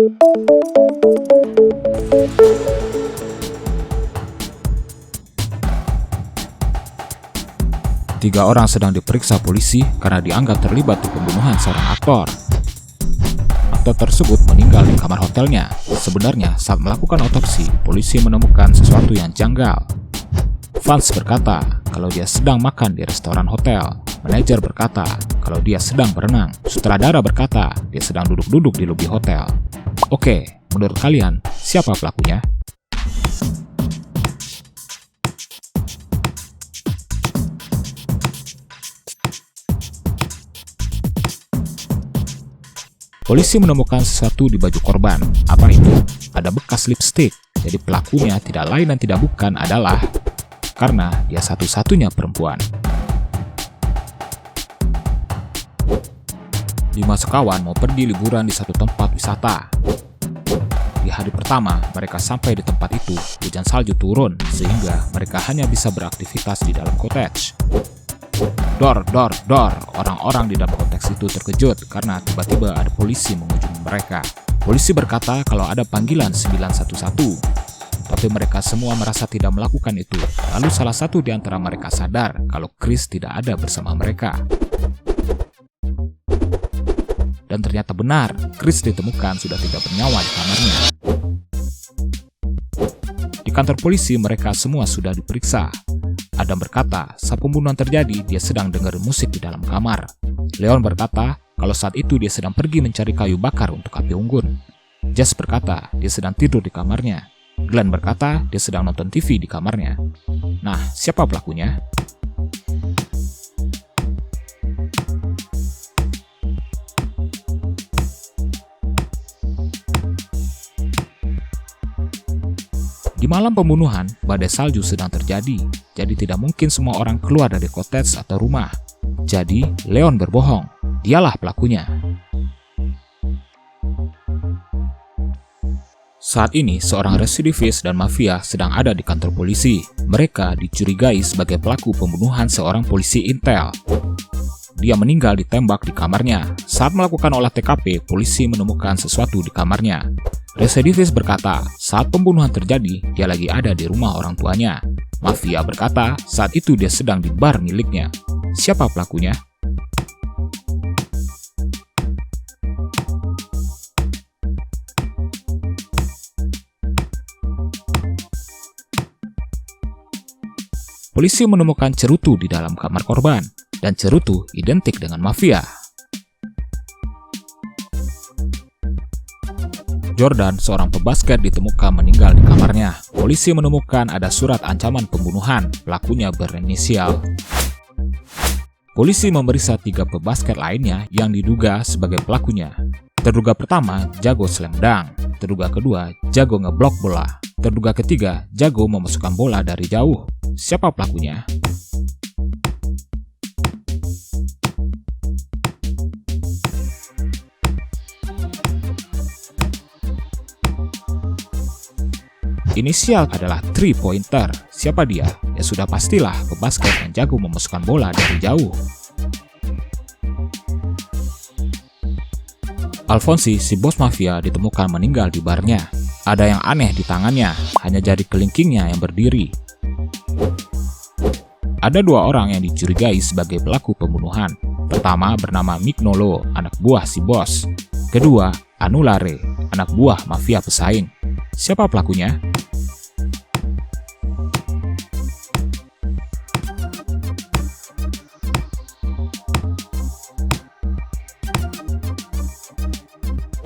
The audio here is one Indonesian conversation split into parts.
Tiga orang sedang diperiksa polisi karena dianggap terlibat di pembunuhan seorang aktor. Aktor tersebut meninggal di kamar hotelnya. Sebenarnya saat melakukan otopsi, polisi menemukan sesuatu yang janggal. Vance berkata kalau dia sedang makan di restoran hotel. Manajer berkata kalau dia sedang berenang. Sutradara berkata dia sedang duduk-duduk di lobi hotel. Oke, menurut kalian siapa pelakunya? Polisi menemukan sesuatu di baju korban. Apa itu? Ada bekas lipstik. Jadi pelakunya tidak lain dan tidak bukan adalah karena dia satu-satunya perempuan. 5 sekawan mau pergi liburan di satu tempat wisata. Di hari pertama, mereka sampai di tempat itu, hujan salju turun sehingga mereka hanya bisa beraktivitas di dalam cottage. Dor. Orang-orang di dalam konteks itu terkejut karena tiba-tiba ada polisi mengunjungi mereka. Polisi berkata kalau ada panggilan 911, tapi mereka semua merasa tidak melakukan itu. Lalu salah satu di antara mereka sadar kalau Chris tidak ada bersama mereka. Dan ternyata benar, Chris ditemukan sudah tidak bernyawa di kamarnya. Di kantor polisi mereka semua sudah diperiksa. Adam berkata, saat pembunuhan terjadi, dia sedang dengar musik di dalam kamar. Leon berkata, kalau saat itu dia sedang pergi mencari kayu bakar untuk api unggun. Jess berkata, dia sedang tidur di kamarnya. Glenn berkata, dia sedang nonton TV di kamarnya. Nah, siapa pelakunya? Di malam pembunuhan, badai salju sedang terjadi, jadi tidak mungkin semua orang keluar dari cottage atau rumah. Jadi, Leon berbohong. Dialah pelakunya. Saat ini, seorang residivis dan mafia sedang ada di kantor polisi. Mereka dicurigai sebagai pelaku pembunuhan seorang polisi intel. Dia meninggal ditembak di kamarnya. Saat melakukan olah TKP, polisi menemukan sesuatu di kamarnya. Residivis berkata, saat pembunuhan terjadi, dia lagi ada di rumah orang tuanya. Mafia berkata, saat itu dia sedang di bar miliknya. Siapa pelakunya? Polisi menemukan cerutu di dalam kamar korban, dan cerutu identik dengan mafia. Jordan, seorang pebasket, ditemukan meninggal di kamarnya. Polisi menemukan ada surat ancaman pembunuhan. Pelakunya berinisial. Polisi memeriksa 3 pebasket lainnya yang diduga sebagai pelakunya. Terduga pertama, jago slam dunk. Terduga kedua, jago ngeblok bola. Terduga ketiga, jago memasukkan bola dari jauh. Siapa pelakunya? Inisial adalah 3-pointer. Siapa dia? Ya sudah pastilah pebasket yang jago memasukkan bola dari jauh. Alfonsi, si bos mafia, ditemukan meninggal di barnya. Ada yang aneh di tangannya, hanya jari kelingkingnya yang berdiri. Ada 2 orang yang dicurigai sebagai pelaku pembunuhan. Pertama bernama Mignolo, anak buah si bos. Kedua, Anulare, anak buah mafia pesaing. Siapa pelakunya?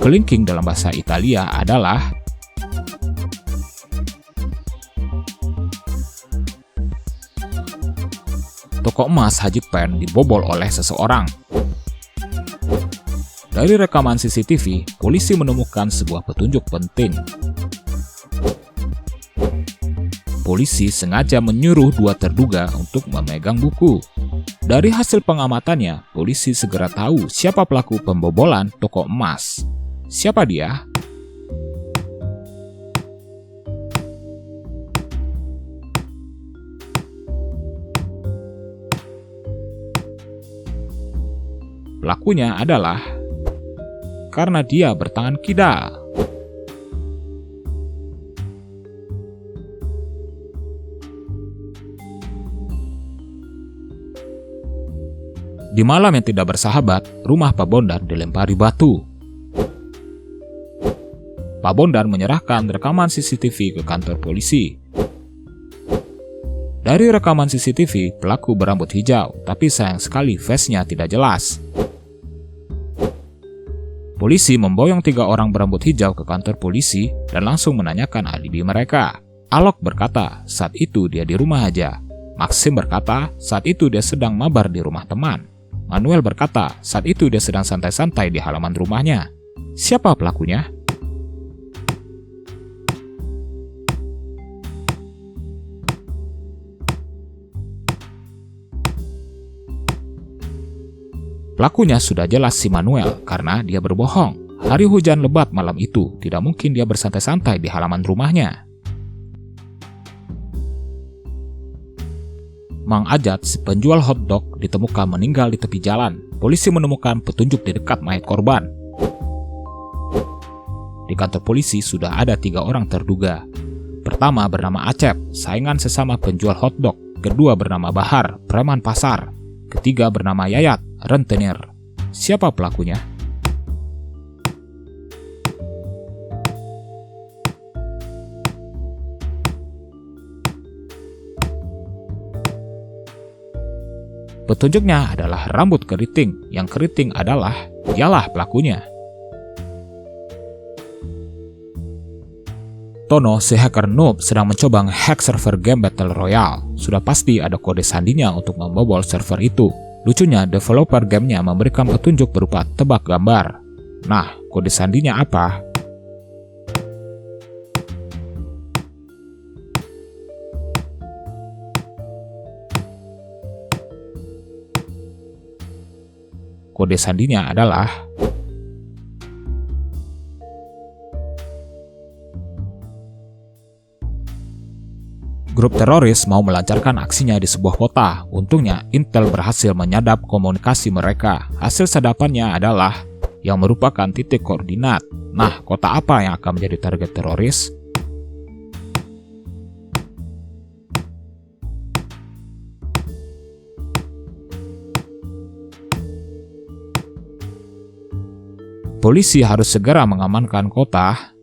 Kelingking dalam bahasa Italia adalah toko emas Haji Pen dibobol oleh seseorang. Dari rekaman CCTV, polisi menemukan sebuah petunjuk penting. Polisi sengaja menyuruh 2 terduga untuk memegang buku. Dari hasil pengamatannya, polisi segera tahu siapa pelaku pembobolan toko emas. Siapa dia? Pelakunya adalah karena dia bertangan kidal. Di malam yang tidak bersahabat, rumah Pak Bondan dilempari batu. Pak Bondan menyerahkan rekaman CCTV ke kantor polisi. Dari rekaman CCTV, pelaku berambut hijau, tapi sayang sekali face-nya tidak jelas. Polisi memboyong 3 orang berambut hijau ke kantor polisi dan langsung menanyakan alibi mereka. Alok berkata saat itu dia di rumah aja. Maxim berkata saat itu dia sedang mabar di rumah teman. Manuel berkata saat itu dia sedang santai-santai di halaman rumahnya. Siapa pelakunya? Pelakunya sudah jelas si Manuel karena dia berbohong. Hari hujan lebat malam itu, tidak mungkin dia bersantai-santai di halaman rumahnya. Mang Ajat, si penjual hotdog, ditemukan meninggal di tepi jalan. Polisi menemukan petunjuk di dekat mayat korban. Di kantor polisi sudah ada 3 orang terduga. Pertama bernama Acep, saingan sesama penjual hotdog. Kedua bernama Bahar, preman pasar. Ketiga bernama Yayat, rentenir. Siapa pelakunya? Petunjuknya adalah rambut keriting. Yang keriting adalah dialah pelakunya. Tono, si hacker noob, sedang mencoba nge-hack server game Battle Royale. Sudah pasti ada kode sandinya untuk membobol server itu. Lucunya, developer gamenya memberikan petunjuk berupa tebak gambar. Nah, kode sandinya apa? Kode sandinya adalah grup teroris mau melancarkan aksinya di sebuah kota. Untungnya, Intel berhasil menyadap komunikasi mereka. Hasil sadapannya adalah yang merupakan titik koordinat. Nah, kota apa yang akan menjadi target teroris? Polisi harus segera mengamankan kota